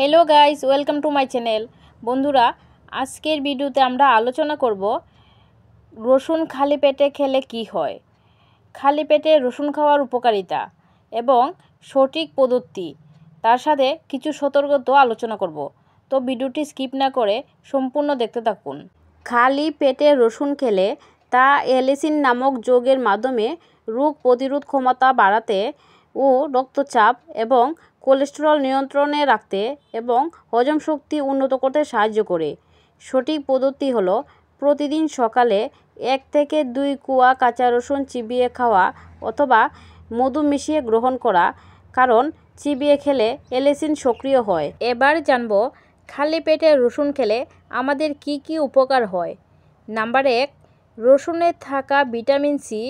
Hello guys welcome to my channel. बंधुरा आजकेर भिडियोते आमरा आलोचना करब रसुन खाली पेटे खेले कि हय, खाली पेटे रसुन खावार उपकारिता एवं सठिक पद्धति, तार साथे किछु सतर्कता आलोचना करब। तो भिडियोटी स्किप ना करे सम्पूर्ण देखते थाकुन। खाली पेटे रसुन खेले ता एलिसिन नामक यौगेर माध्यमे रोग प्रतिरोध क्षमता बाड़ाते ओ रक्तचाप एवं कोलेस्टेरल नियंत्रणे राखते एवं हजम शक्ति उन्नत करते साहाय्य करे। सठिक पद्धति हलो प्रतिदिन सकाले 1 থেকে 2 कोয়া काँचा रसुन चिबिए खावा अथवा मधु मिशिए ग्रहण करा, कारण चिबिए खेले एलिसिन सक्रिय हय। एबार जानबो खाली पेटे रसुन खेले आमादेर की की उपकार हय। नाम्बार 1, रसुने थाका ভিটামিন সি,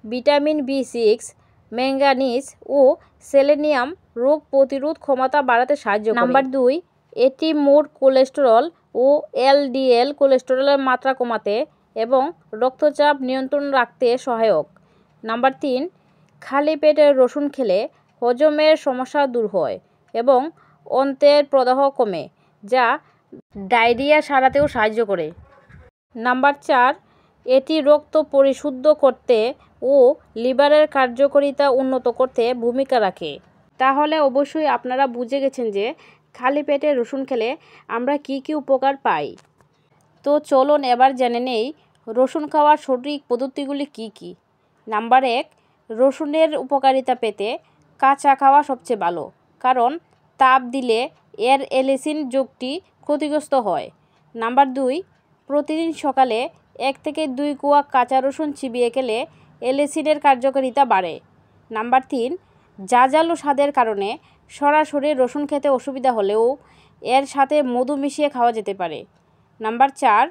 ভিটামিন বি6, ম্যাঙ্গানিজ ও সেলেনিয়াম रोग प्रतिरोध क्षमता बाड़ाते साहाय्य करे। नाम्बार 2, एटी मोट कोलेस्टेरल और एलडिएल कोलेस्टेरलेर मात्रा कमाते एवं रक्तचाप नियंत्रण राखते सहायक। नाम्बार 3, खाली पेटे रसुन खेले हजमेर समस्या दूर हय एवं अन्तेर प्रदाह कमे, जा डायरिया सारातेও साहाय्य करे। नाम्बार 4, एटी रक्त परिशुद्ध करते और लिभारेर कार्यकारिता उन्नत करते भूमिका राखे। ताहले अवश्यई आपनारा बुझे गेछेन जे खाली पेटे रसुन खेले आमरा की की उपकार पाई। तो चलुन एबार जेने नेई रसुन खाওয়ার सठिक पद्धतिगुली की की। नाम्बार 1, रसुनेर उपकारिता पेते काँचा खाওয়া सबचेয়ে भालो, कारण ताप दिले एर एलिसिन যৌগটি ক্ষতিগ্রস্ত হয়। नाम्बार 2, प्रतिदिन सकाले 1 থেকে 2 কোয়া কাঁচা রসুন চিবিয়ে খেলে এলিসিনের কার্যকারিতা বাড়ে। नाम्बार 3, জাজালো স্বাদের কারণে সরাসরি রসুন খেতে অসুবিধা হলেও এর সাথে মধু মিশিয়ে খাওয়া যেতে পারে। নাম্বার 4,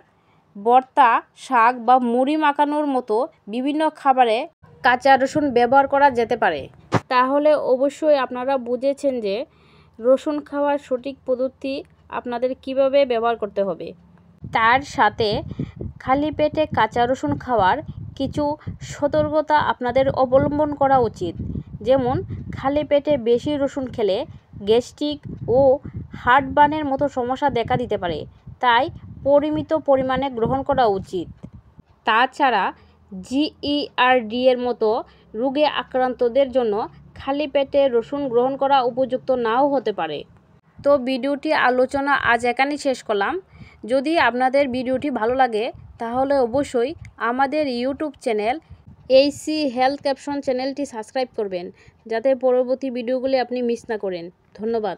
ভর্তা, শাক বা মুড়ি মাখানোর মতো বিভিন্ন খাবারে কাঁচা রসুন ব্যবহার করা যেতে পারে। তাহলে অবশ্যই আপনারা বুঝেছেন যে রসুন খাওয়ার সঠিক পদ্ধতি আপনাদের কিভাবে ব্যবহার করতে হবে। তার সাথে খালি পেটে কাঁচা রসুন খাওয়ার কিছু সতর্কতা আপনাদের অবলম্বন করা উচিত। যেমন খালি পেটে বেশি রসুন খেলে গ্যাস্ট্রিক ও হার্টবার্নের মতো সমস্যা দেখা দিতে পারে, তাই পরিমিত পরিমাণে গ্রহণ করা উচিত। তাছাড়া জিইআরডি এর মতো রোগে আক্রান্তদের জন্য খালি পেটে রসুন গ্রহণ করা উপযুক্ত নাও হতে পারে। তো ভিডিওটি আলোচনা আজ এখানেই শেষ করলাম। যদি আপনাদের ভিডিওটি ভালো লাগে তাহলে অবশ্যই আমাদের YouTube channel HC health caption চ্যানেলটি সাবস্ক্রাইব করবেন, যাতে পরবর্তী ভিডিওগুলি আপনি মিস না করেন। ধন্যবাদ।